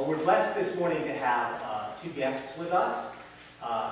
Well, we're blessed this morning to have two guests with us,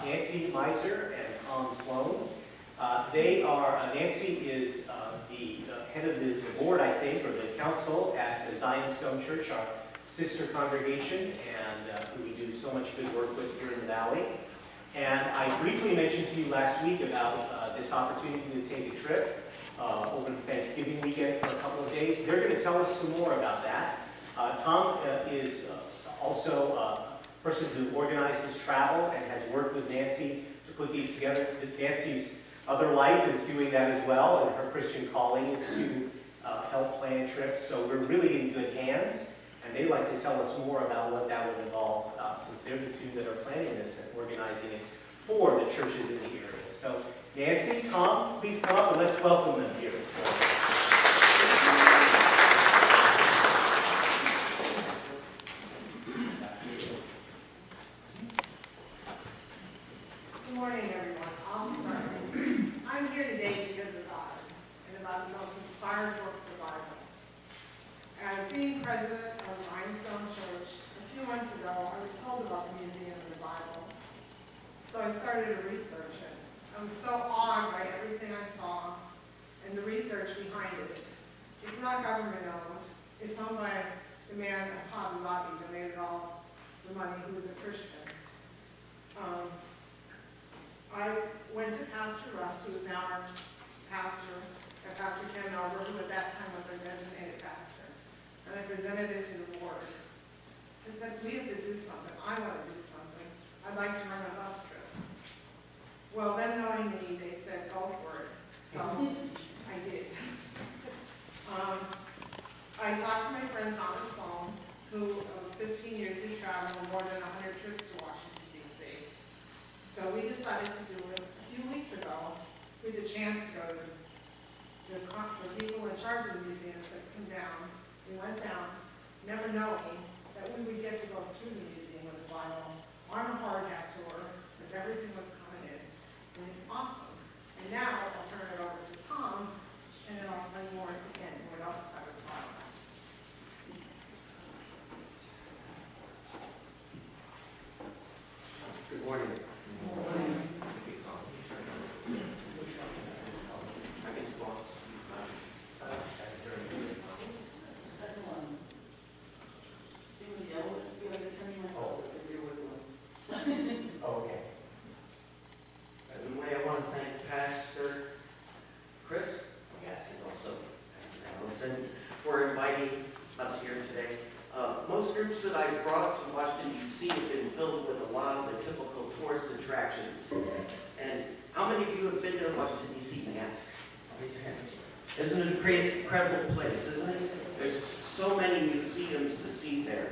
Nancy Meiser and Tom Sloand. Nancy is the head of the board, I think, or the council at the Zion Stone Church, our sister congregation, and who we do so much good work with here in the Valley. And I briefly mentioned to you last week about this opportunity to take a trip over the Thanksgiving weekend for a couple of days. They're going to tell us some more about that. Tom is also a person who organizes travel and has worked with Nancy to put these together. Nancy's other life is doing that as well, and her Christian calling is to help plan trips. So we're really in good hands, and they'd like to tell us more about what that would involve, since they're the two that are planning this and organizing it for the churches in the area. So Nancy, Tom, please come up and let's welcome them here this morning. Good morning, everyone. I'll start. I'm here today because of God and about the most inspired book of the Bible. As being president of Zion Stone Church, a few months ago, I was told about the Museum of the Bible. So I started to research it. I was so awed by everything I saw and the research behind it. It's not government owned. It's owned by the man, Hobby Lobby, donated all the money, who was a Christian. I went to Pastor Russ, who is now our pastor, and Pastor Ken Melber, who at that time was our designated pastor. And I presented it to the board. I said, we have to do something. I want to do something. I'd like to run a bus trip. Well, then knowing me, they said, go for it. So I did. I talked to my friend Thomas Sloan, who 15 years of travel and more than 100 trips to Washington, D.C. So we decided to do it a few weeks ago. We had the chance to go to the people in charge of the museum said, come down. We went down, never knowing that we would get to go through the Museum of the Bible on a hard hat tour, because everything was coming in. And it's awesome. And now I'll turn it over to Tom, and then I'll tell you more at the end what else I was about. Good morning. That I brought to Washington, D.C. have been filled with a lot of the typical tourist attractions. And how many of you have been to Washington, D.C., may I ask? Raise your hand. Isn't it a great, incredible place, isn't it? There's so many museums to see there.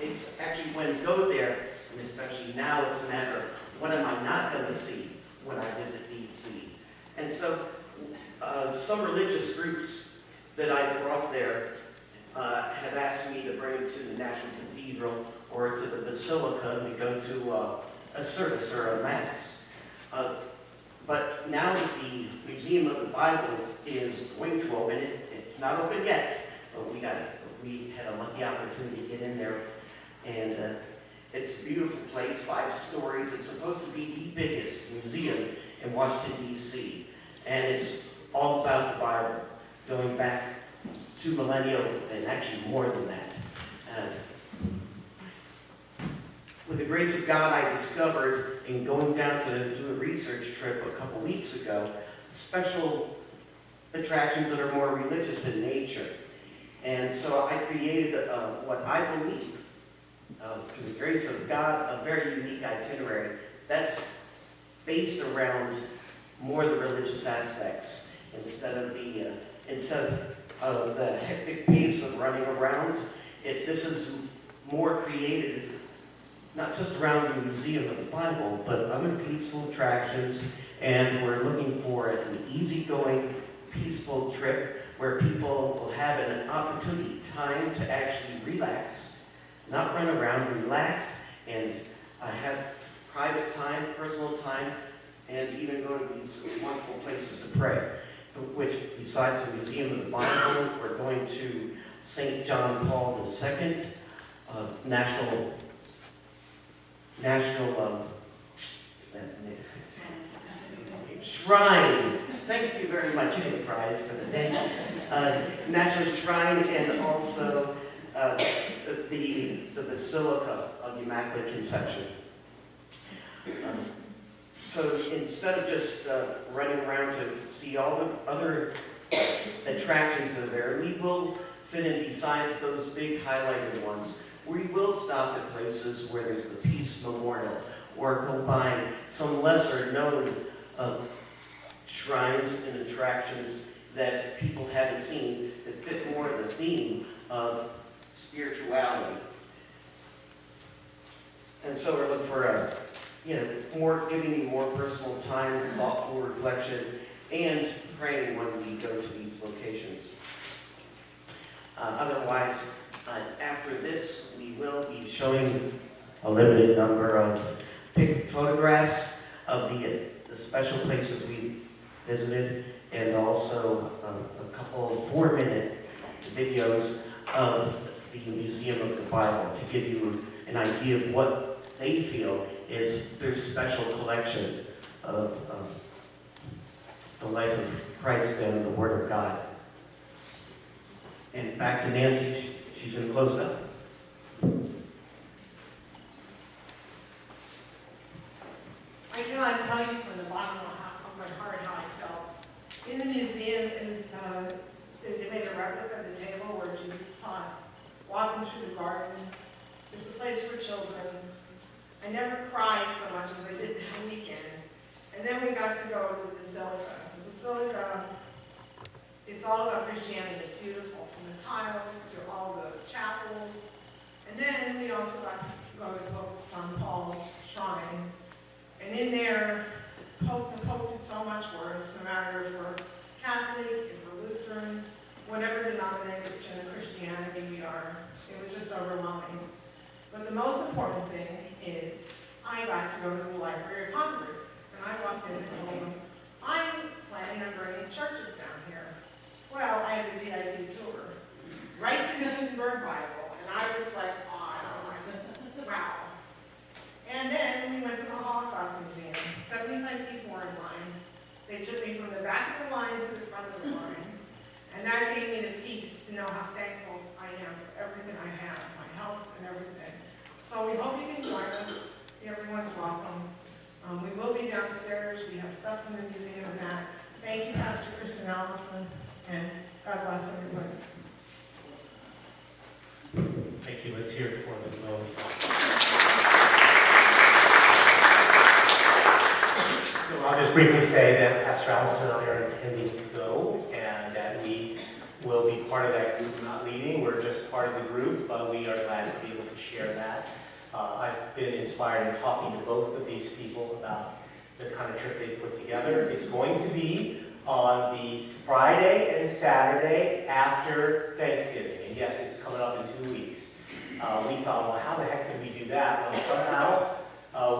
It's actually, when you go there, and especially now, it's a matter of what am I not going to see when I visit D.C. And so some religious groups that I brought there have asked me to bring to the National Cathedral or to the Basilica to go to a service or a mass. But now that the Museum of the Bible is going to open, it's not open yet, but we had a lucky opportunity to get in there, and it's a beautiful place, 5 stories. It's supposed to be the biggest museum in Washington, D.C., and it's all about the Bible, going back 2 millennia, and actually more than that. With the grace of God, I discovered, in going down to do a research trip a couple weeks ago, special attractions that are more religious in nature. And so I created what I believe, through the grace of God, a very unique itinerary that's based around more the religious aspects instead of the hectic pace of running around. This is more created not just around the Museum of the Bible, but other peaceful attractions, and we're looking for an easygoing, peaceful trip where people will have an opportunity, time to actually relax, not run around, relax, and have private time, personal time, and even go to these wonderful places to pray. Which, besides the Museum of the Bible, we're going to St. John Paul II, national shrine. Thank you very much. You get a prize for the day. National Shrine, and also the Basilica of the Immaculate Conception. So instead of just running around to see all the other attractions that are there, we will fit in, besides those big highlighted ones, we will stop at places where there's the Peace Memorial, or go by some lesser known shrines and attractions that people haven't seen that fit more the theme of spirituality. And so we're looking for giving you more personal time, thoughtful reflection, and praying when we go to these locations. Otherwise, after this, we will be showing a limited number of photographs of the special places we visited, and also a couple of 4-minute videos of the Museum of the Bible to give you an idea of what they feel is their special collection of the life of Christ and the Word of God. And back to Nancy, she's going to close it up. I cannot tell you from the bottom of my heart how I felt. In the museum is they made a replica of the table where Jesus taught, walking through the garden. There's a place for children. I never cried so much as I did that weekend. And then we got to go to the Basilica. The Basilica, it's all about Christianity. It's beautiful, from the tiles to all the chapels. And then we also got to go to Pope John Paul's shrine. And in there, the Pope did so much for us, no matter if we're Catholic, if we're Lutheran, whatever denomination of Christianity we are. It was just overwhelming. But the most important thing is I got to go to the Library of Congress. And I walked in and told them, I'm planning on bringing churches down here. Well, I had a VIP tour, right to the Gutenberg Bible. And I was like, oh, wow. And then we went to the Holocaust Museum. 75 people were in line. They took me from the back of the line to the front of the line. And that gave me the peace to know how thankful I am for everything I have, my health and everything. So we hope you can join us. Everyone's welcome. We will be downstairs. We have stuff from the museum and that. Thank you, Pastor Chris and Allison, and God bless everybody. Thank you. Let's hear it for them both. So I'll just briefly say that Pastor Allison and I are intending to go, and that we will be part of that group, not leading. We're just part of the group, but we are glad to be able to share that. I've been inspired in talking to both of these people about the kind of trip they put together. It's going to be on the Friday and Saturday after Thanksgiving. And yes, it's coming up in 2 weeks. We thought, well, how the heck can we do that? Well, somehow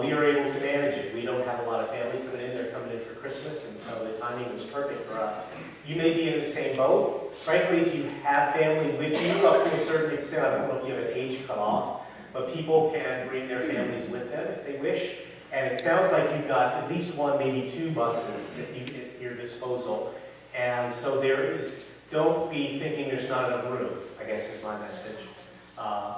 we are able to manage it. We don't have a lot of family coming in. They're coming in for Christmas, and so the timing was perfect for us. You may be in the same boat. Frankly, if you have family with you up to a certain extent, I don't know if you have an age cutoff, but people can bring their families with them if they wish. And it sounds like you've got at least 1, maybe 2 buses at your disposal. And so don't be thinking there's not enough room, I guess is my message.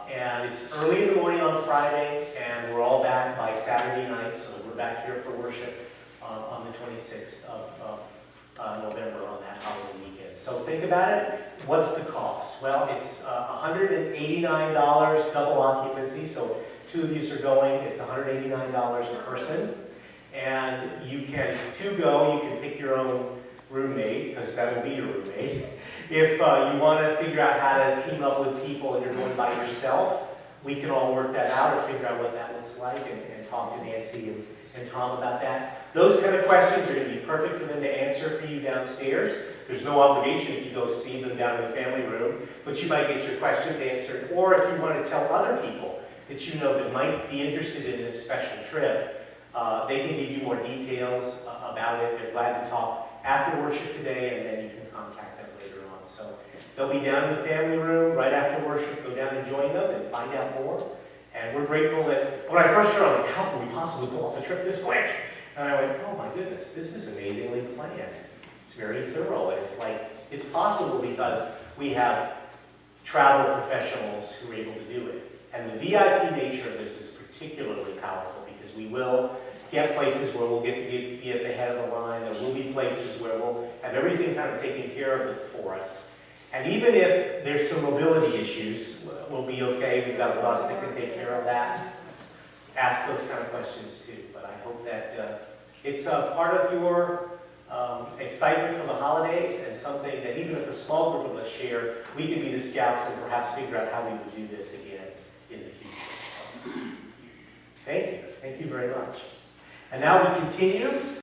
And it's early in the morning on Friday, and we're all back by Saturday night, so we're back here for worship on the 26th of November on that holiday weekend. So think about it. What's the cost? Well, it's $189 double occupancy, so 2 of you are going, it's $189 a person. And you can, to go, you can pick your own roommate, because that will be your roommate. If you want to figure out how to team up with people and you're going by yourself, we can all work that out or figure out what that looks like and talk to Nancy and Tom about that. Those kind of questions are going to be perfect for them to answer for you downstairs. There's no obligation if you go see them down in the family room, but you might get your questions answered. Or if you want to tell other people that you know that might be interested in this special trip, they can give you more details about it. They're glad to talk after worship today, and then you can contact them later on. So They'll be down in the family room right after worship. Go down and join them and find out more. And we're grateful that, when I first heard, I'm like, how can we possibly go off the trip this quick? And I went, oh my goodness, this is amazingly planned. It's very thorough, and it's like, it's possible because we have travel professionals who are able to do it. And the VIP nature of this is particularly powerful because we will get places where we'll get to be at the head of the line. There will be places where we'll have everything kind of taken care of for us. And even if there's some mobility issues, we'll be okay. We've got a bus that can take care of that. Ask those kind of questions too. But I hope that it's part of your excitement for the holidays and something that even if a small group of us share, we can be the scouts and perhaps figure out how we would do this again in the future. Thank you. Thank you very much. And now we continue.